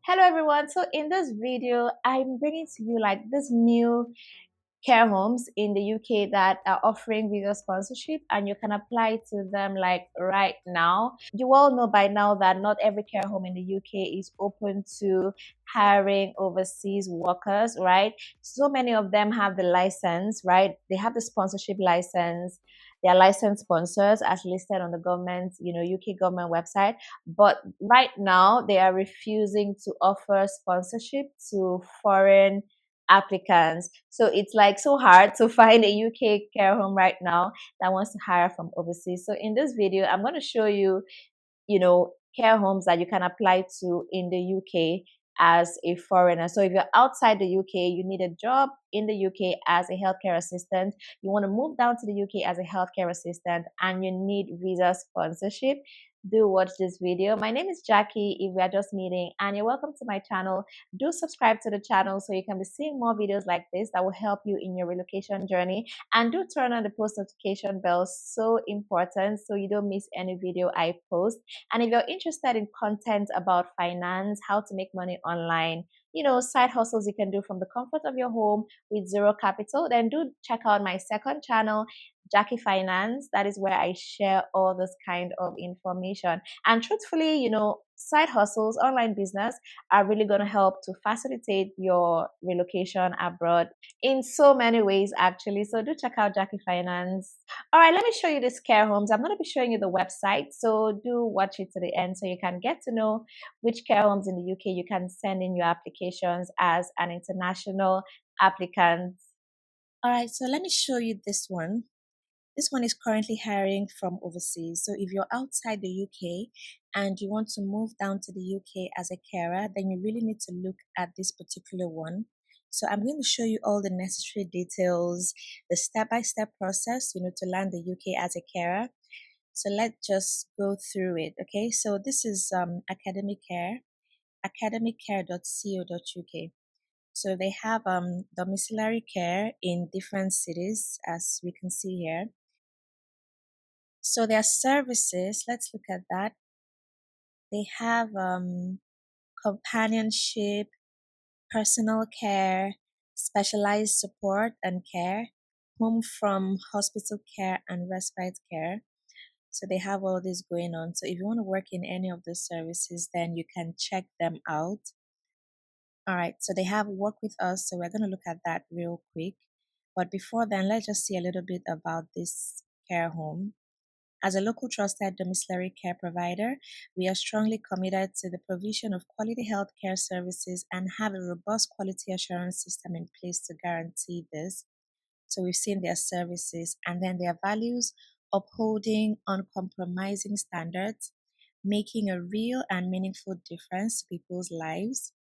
Hello everyone. So in this video, I'm bringing to you like this new care homes in the UK that are offering visa sponsorship, and you can apply to them like right now. You all know by now that not every care home in the UK is open to hiring overseas workers, right? So many of them have the license, right? They have the sponsorship license. They are licensed sponsors as listed on the government, UK government website. But right now, they are refusing to offer sponsorship to foreign applicants. So it's like so hard to find a UK care home right now that wants to hire from overseas. So in this video, I'm going to show you, care homes that you can apply to in the UK as a foreigner. So if you're outside the UK, you need a job in the UK as a healthcare assistant, you want to move down to the UK as a healthcare assistant, and you need visa sponsorship, do watch this video. My name is Jackie if we are just meeting, and you're welcome to my channel. Do subscribe to the channel so you can be seeing more videos like this that will help you in your relocation journey, and do turn on the post notification bell, so important, so you don't miss any video I post. And if you're interested in content about finance, how to make money online, side hustles you can do from the comfort of your home with zero capital, then do check out my second channel, Jackie Finance. That is where I share all this kind of information. And truthfully, side hustles, online business are really going to help to facilitate your relocation abroad in so many ways, actually. So do check out Jackie Finance. All right, let me show you these care homes. I'm going to be showing you the website. So do watch it to the end so you can get to know which care homes in the UK you can send in your applications as an international applicant. All right, so let me show you this one. This one is currently hiring from overseas. So if you're outside the UK and you want to move down to the UK as a carer, then you really need to look at this particular one. So I'm going to show you all the necessary details, the step-by-step process, to land the UK as a carer. So let's just go through it. Okay, so this is Academic Care, academiccare.co.uk. So they have domiciliary care in different cities, as we can see here. So their services, let's look at that. They have companionship, personal care, specialized support and care, home from hospital care, and respite care. So they have all this going on. So if you want to work in any of those services, then you can check them out. All right, so they have work with us. So we're going to look at that real quick. But before then, let's just see a little bit about this care home. As a local trusted domiciliary care provider, we are strongly committed to the provision of quality healthcare services and have a robust quality assurance system in place to guarantee this. So we've seen their services and then their values: upholding uncompromising standards, making a real and meaningful difference to people's lives,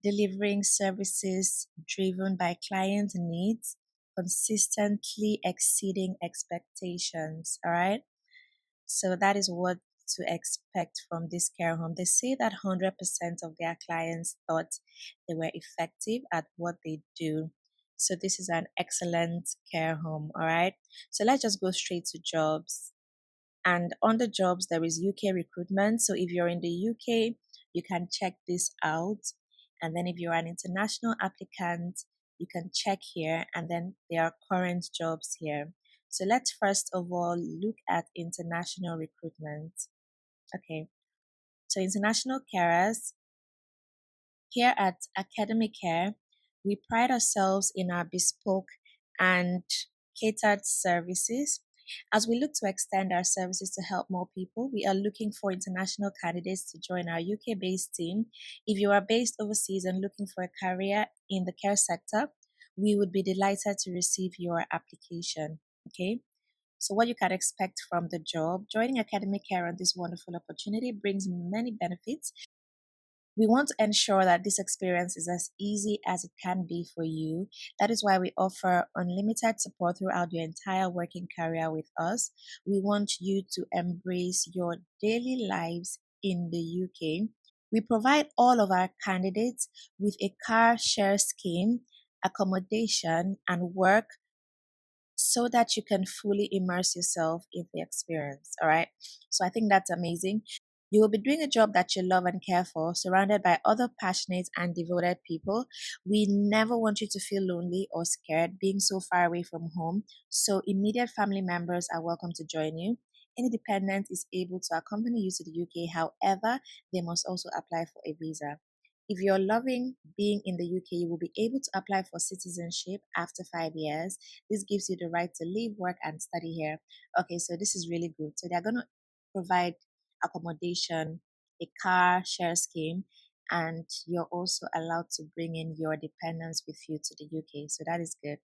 delivering services driven by client needs, consistently exceeding expectations. All right. So that is what to expect from this care home. They say that 100% of their clients thought they were effective at what they do. So this is an excellent care home, all right? So let's just go straight to jobs. And on the jobs, there is UK recruitment. So if you're in the UK, you can check this out. And then if you're an international applicant, you can check here. And then there are current jobs here. So let's first of all look at international recruitment. Okay, so international carers, here at Academic Care, we pride ourselves in our bespoke and catered services. As we look to extend our services to help more people, we are looking for international candidates to join our UK-based team. If you are based overseas and looking for a career in the care sector, we would be delighted to receive your application. Okay. So what you can expect from the job: joining Academic Care on this wonderful opportunity brings many benefits. We want to ensure that this experience is as easy as it can be for you. That is why we offer unlimited support throughout your entire working career with us. We want you to embrace your daily lives in the UK. We provide all of our candidates with a car share scheme, accommodation, and work so that you can fully immerse yourself in the experience. All right. So I think that's amazing. You will be doing a job that you love and care for, surrounded by other passionate and devoted people. We never want you to feel lonely or scared being so far away from home, so immediate family members are welcome to join you. Any dependent is able to accompany you to the UK, however, they must also apply for a visa. If you're loving being in the UK, you will be able to apply for citizenship after 5 years. This gives you the right to live, work, and study here. Okay, so this is really good. So they're going to provide accommodation, a car share scheme, and you're also allowed to bring in your dependents with you to the UK. So that is good.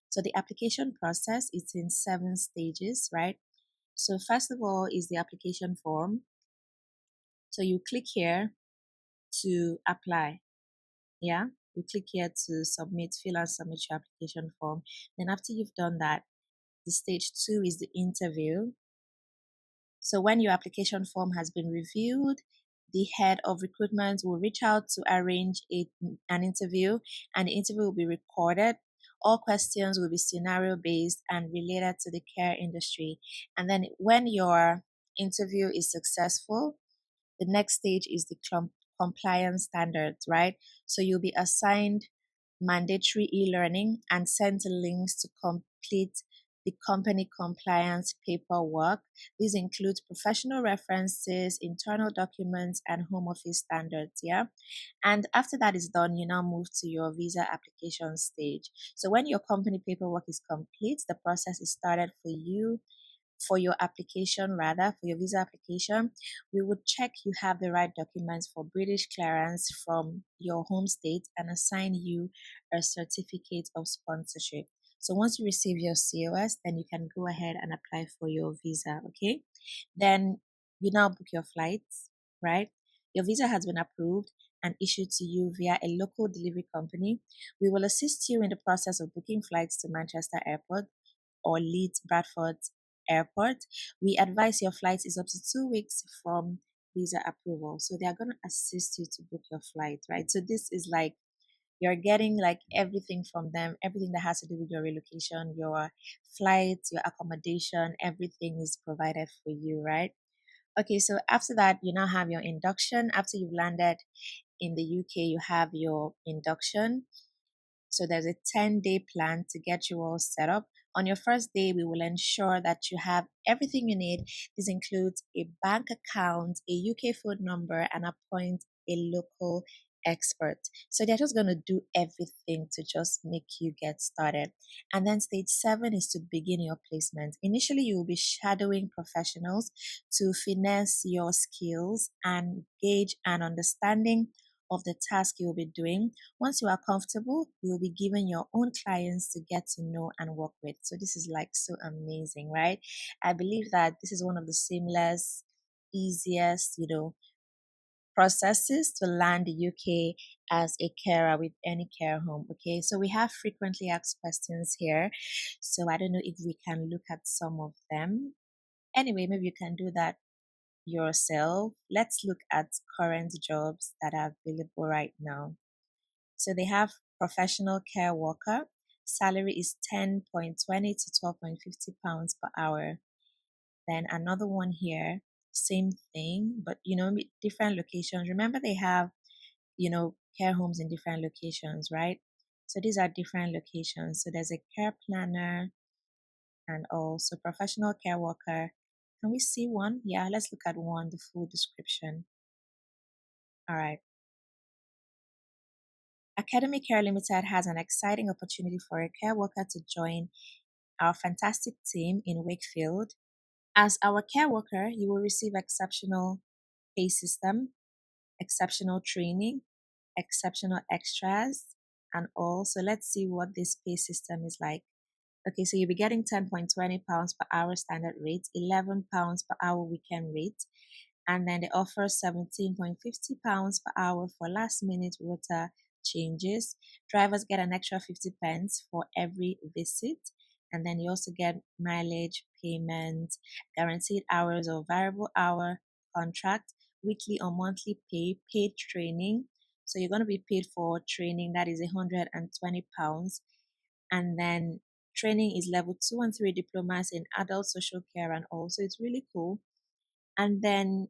So the application process is in 7 stages, right? So first of all is the application form. So you click here to apply. Yeah, you click here to submit, fill and submit your application form. Then after you've done that, the stage 2 is the interview. So when your application form has been reviewed, the head of recruitment will reach out to arrange an interview, and the interview will be recorded. All questions will be scenario based and related to the care industry. And then when your interview is successful, the next stage is the compliance standards, right? So you'll be assigned mandatory e-learning and sent links to complete the company compliance paperwork. These include professional references, internal documents, and home office standards. Yeah. And after that is done, you now move to your visa application stage. So when your company paperwork is complete, the process is started for you for your application, rather, for your visa application. We would check you have the right documents for British clearance from your home state and assign you a certificate of sponsorship. So once you receive your COS, then you can go ahead and apply for your visa, okay? Then you now book your flights, right? Your visa has been approved and issued to you via a local delivery company. We will assist you in the process of booking flights to Manchester Airport or Leeds Bradford Airport. We advise your flight is up to 2 weeks from visa approval. So they are going to assist you to book your flight, right? So this is like you're getting like everything from them, everything that has to do with your relocation, your flights, your accommodation, everything is provided for you, right? Okay, so after that, you now have your induction. After you've landed in the UK, you have your induction. So there's a 10-day plan to get you all set up. On your first day, we will ensure that you have everything you need. This includes a bank account, a UK phone number, and appoint a local expert. So they're just going to do everything to just make you get started. And then stage 7 is to begin your placement. Initially, you will be shadowing professionals to finesse your skills and gauge an understanding of the task you'll be doing. Once you are comfortable, you'll be given your own clients to get to know and work with. So this is like so amazing, right? I believe that this is one of the seamless, easiest, processes to land the UK as a carer with any care home. Okay, so we have frequently asked questions here. So I don't know if we can look at some of them. Anyway, maybe you can do that yourself. Let's look at current jobs that are available right now. So they have professional care worker. Salary is 10.20 to 12.50 pounds per hour. Then another one here, same thing, but different locations. Remember they have, care homes in different locations, right? So these are different locations. So there's a care planner and also professional care worker. Can we see one? Yeah, let's look at one, the full description. All right. Academy Care Limited has an exciting opportunity for a care worker to join our fantastic team in Wakefield. As our care worker, you will receive exceptional pay system, exceptional training, exceptional extras, and all. So let's see what this pay system is like. Okay, so you'll be getting 10.20 pounds per hour standard rate, 11 pounds per hour weekend rate, and then they offer 17.50 pounds per hour for last minute rota changes. Drivers get an extra 50 pence for every visit, and then you also get mileage payment, guaranteed hours or variable hour contract, weekly or monthly pay, paid training. So you're going to be paid for training that is £120, and then training is level 2 and 3 diplomas in adult social care, and also it's really cool. And then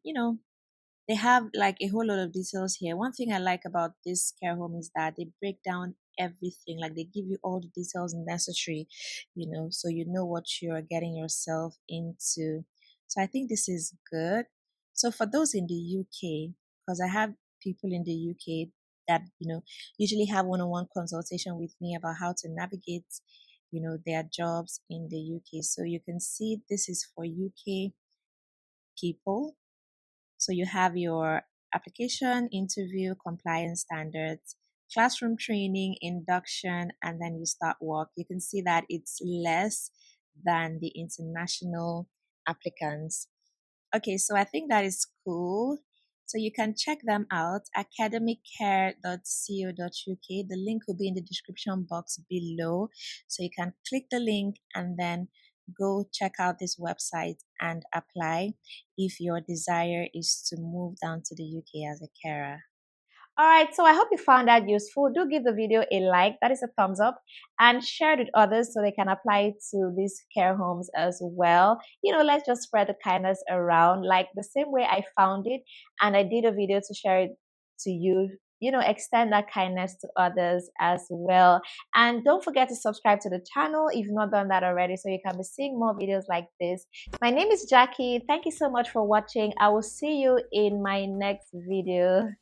they have like a whole lot of details here. One thing I like about this care home is that they break down everything, like they give you all the details necessary, so you know what you're getting yourself into. So I think this is good. So for those in the UK, because I have people in the UK that usually have one-on-one consultation with me about how to navigate their jobs in the UK. So you can see this is for UK people. So you have your application, interview, compliance standards, classroom training, induction, and then you start work. You can see that it's less than the international applicants. Okay, so I think that is cool. So you can check them out, academiccare.co.uk. The link will be in the description box below. So you can click the link and then go check out this website and apply if your desire is to move down to the UK as a carer. All right, so I hope you found that useful. Do give the video a like, that is a thumbs up, and share it with others so they can apply it to these care homes as well. Let's just spread the kindness around like the same way I found it and I did a video to share it to you. Extend that kindness to others as well. And don't forget to subscribe to the channel if you've not done that already so you can be seeing more videos like this. My name is Jackie. Thank you so much for watching. I will see you in my next video.